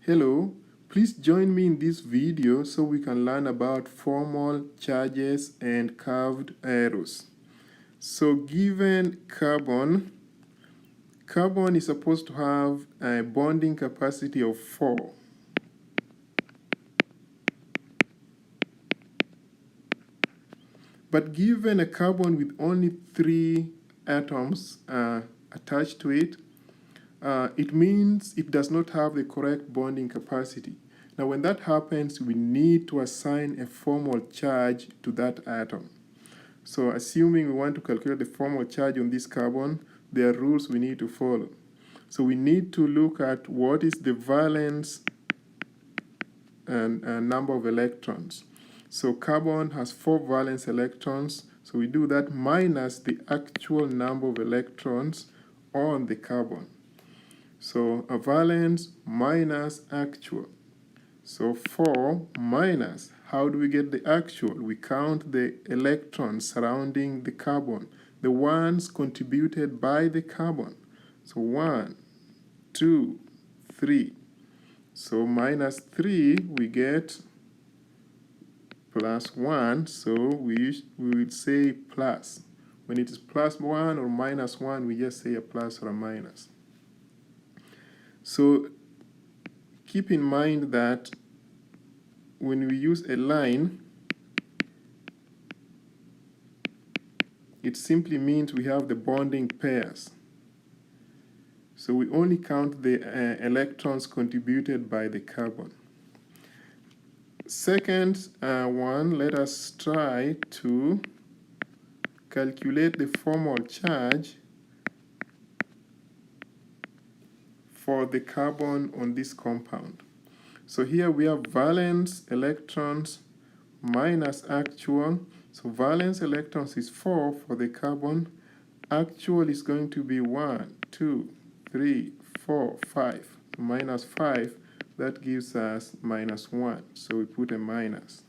Hello, please join me in this video so we can learn about formal charges and curved arrows. So given carbon is supposed to have a bonding capacity of 4. But given a carbon with only 3 atoms attached to it, it means it does not have the correct bonding capacity. Now when that happens, we need to assign a formal charge to that atom. So assuming we want to calculate the formal charge on this carbon, there are rules we need to follow. So we need to look at what is the valence and number of electrons. So carbon has 4 valence electrons, so we do that minus the actual number of electrons on the carbon. So a valence minus actual. So 4 minus, how do we get the actual? We count the electrons surrounding the carbon, the ones contributed by the carbon. So 1, 2, 3. So minus 3, we get plus 1, so we will say plus. When it is plus 1 or minus 1, we just say a plus or a minus. So keep in mind that when we use a line, it simply means we have the bonding pairs. So we only count the electrons contributed by the carbon. Second one, let us try to calculate the formal charge for the carbon on this compound. So here we have valence electrons minus actual. So valence electrons is 4 for the carbon. Actual is going to be 1, 2, 3, 4, 5. So minus 5, that gives us minus 1. So we put a minus.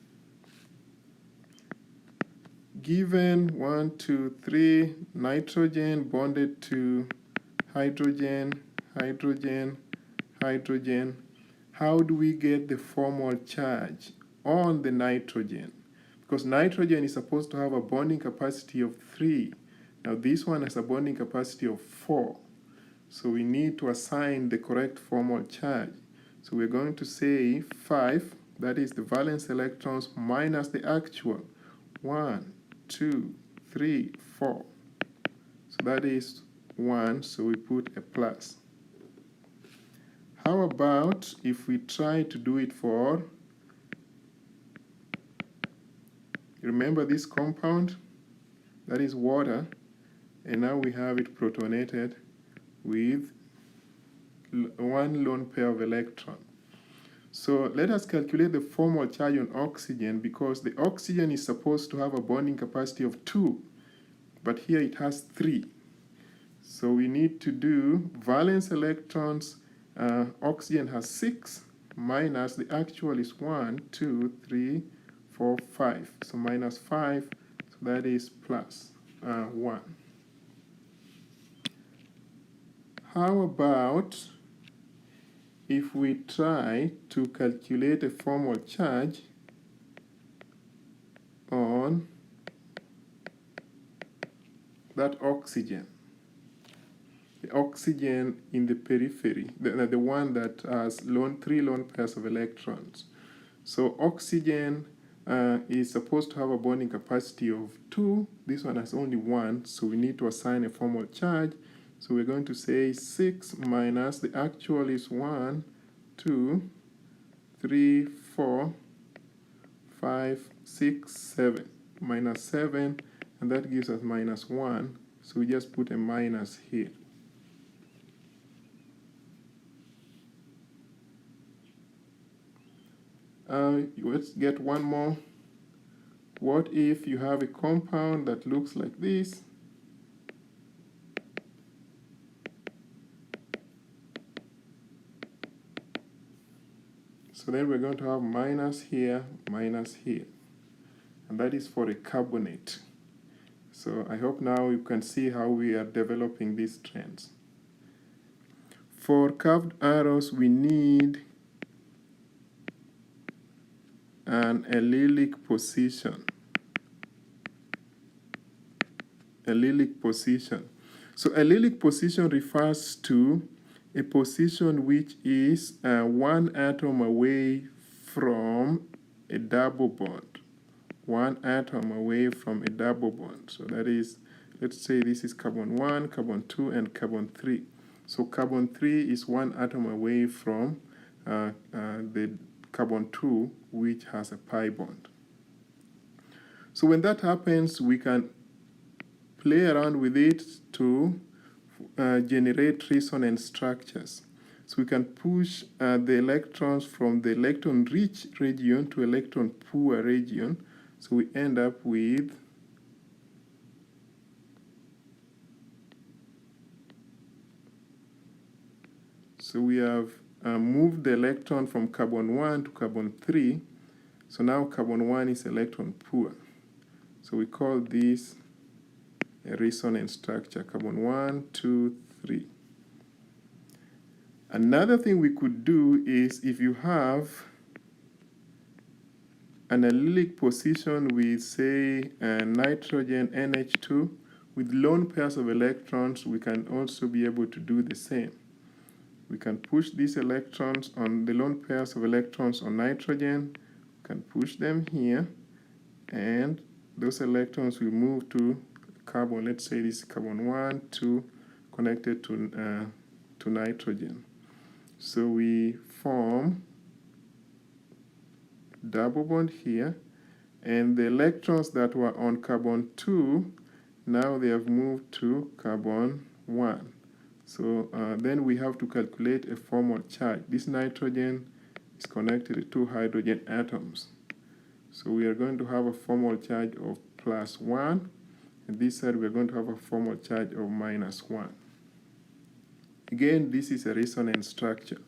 Given 1, 2, 3, nitrogen bonded to hydrogen, hydrogen, hydrogen. How do we get the formal charge on the nitrogen? Because nitrogen is supposed to have a bonding capacity of 3. Now this one has a bonding capacity of 4. So we need to assign the correct formal charge. So we're going to say 5, that is the valence electrons minus the actual. 1, 2, 3, 4. So that is 1, so we put a plus. How about if we try to do it for, remember this compound? That is water, and now we have it protonated with 1 lone pair of electrons. So let us calculate the formal charge on oxygen, because the oxygen is supposed to have a bonding capacity of 2, but here it has 3. So we need to do valence electrons. Oxygen has 6 minus the actual is 1, 2, 3, 4, 5. So minus 5, so that is plus 1. How about if we try to calculate a formal charge on that oxygen? The oxygen in the periphery, the one that has 3 lone pairs of electrons. So oxygen is supposed to have a bonding capacity of 2. This one has only 1, so we need to assign a formal charge. So we're going to say 6 minus the actual is 1, 2, 3, 4, 5, 6, 7. Minus 7, and that gives us minus 1. So we just put a minus here. Let's get one more. What if you have a compound that looks like this? So then we're going to have minus here, and that is for a carbonate. So I hope now you can see how we are developing these trends. For curved arrows, we need an allylic position. Allylic position. So allylic position refers to a position which is one atom away from a double bond. One atom away from a double bond. So that is, let's say this is carbon 1, carbon 2, and carbon 3. So carbon 3 is one atom away from the carbon 2, which has a pi bond. So when that happens, we can play around with it to generate resonance structures. So we can push the electrons from the electron-rich region to electron-poor region. So we end up with we have moved the electron from carbon 1 to carbon 3. So now carbon 1 is electron poor. So we call this a resonance structure, carbon 1, 2, 3. Another thing we could do is if you have an allylic position with, say, nitrogen NH2 with lone pairs of electrons, we can also be able to do the same. We can push these electrons on the lone pairs of electrons on nitrogen, we can push them here, and those electrons will move to carbon. Let's say this is carbon 1, 2, connected to nitrogen. So we form double bond here, and the electrons that were on carbon 2, now they have moved to carbon 1. So then we have to calculate a formal charge. This nitrogen is connected to 2 hydrogen atoms. So we are going to have a formal charge of +1, and this side we are going to have a formal charge of -1. Again, this is a resonance structure.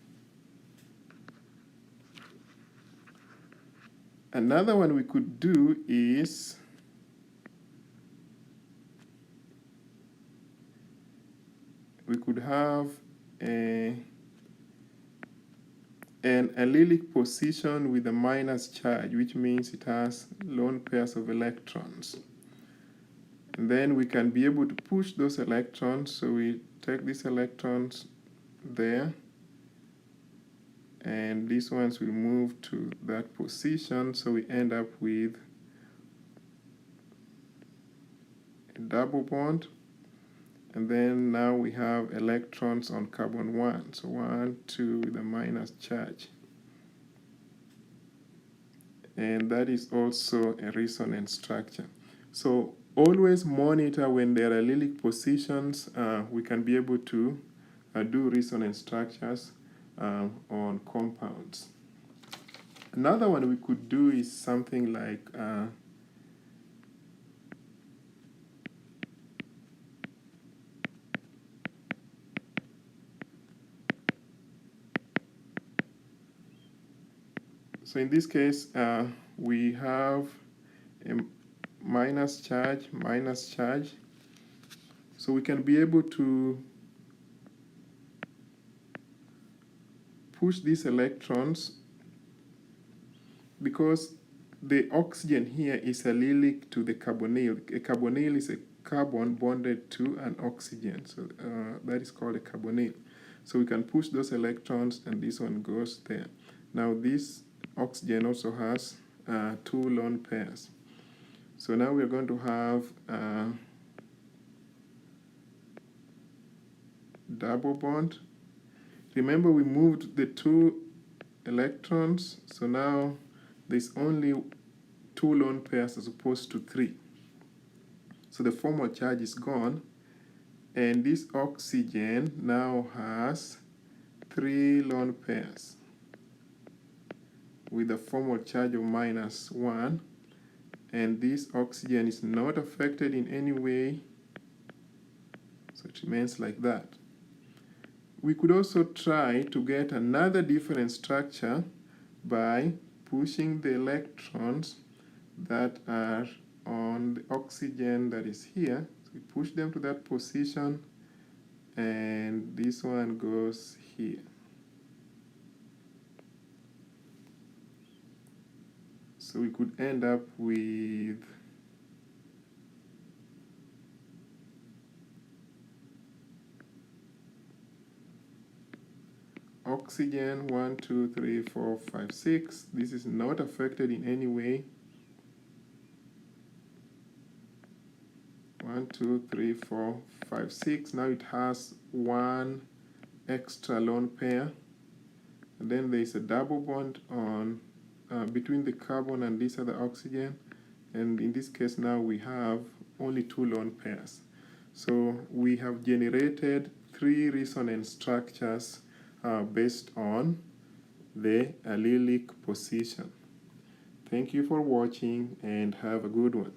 Another one we could do is we could have an allylic position with a minus charge, which means it has lone pairs of electrons. And then we can be able to push those electrons. So we take these electrons there, and these ones will move to that position. So we end up with a double bond. And then now we have electrons on carbon 1. So 1, 2 with a minus charge. And that is also a resonance structure. So always monitor when there are allylic positions. We can be able to do resonance structures on compounds. Another one we could do is something like so in this case, we have a minus charge. So we can be able to push these electrons because the oxygen here is allylic to the carbonyl. A carbonyl is a carbon bonded to an oxygen. So that is called a carbonyl. So we can push those electrons, and this one goes there. Now this oxygen also has 2 lone pairs. So now we're going to have double bond. Remember, we moved the 2 electrons, so now there's only 2 lone pairs as opposed to 3. So the formal charge is gone, and this oxygen now has 3 lone pairs with a formal charge of -1, and this oxygen is not affected in any way, so it remains like that. We could also try to get another different structure by pushing the electrons that are on the oxygen that is here. So we push them to that position, and this one goes here. So we could end up with oxygen 1, 2, 3, 4, 5, 6. This is not affected in any way. 1, 2, 3, 4, 5, 6. Now it has one extra lone pair. And then there is a double bond on between the carbon and this other oxygen. And in this case now we have only 2 lone pairs. So we have generated 3 resonance structures based on the allelic position. Thank you for watching and have a good one.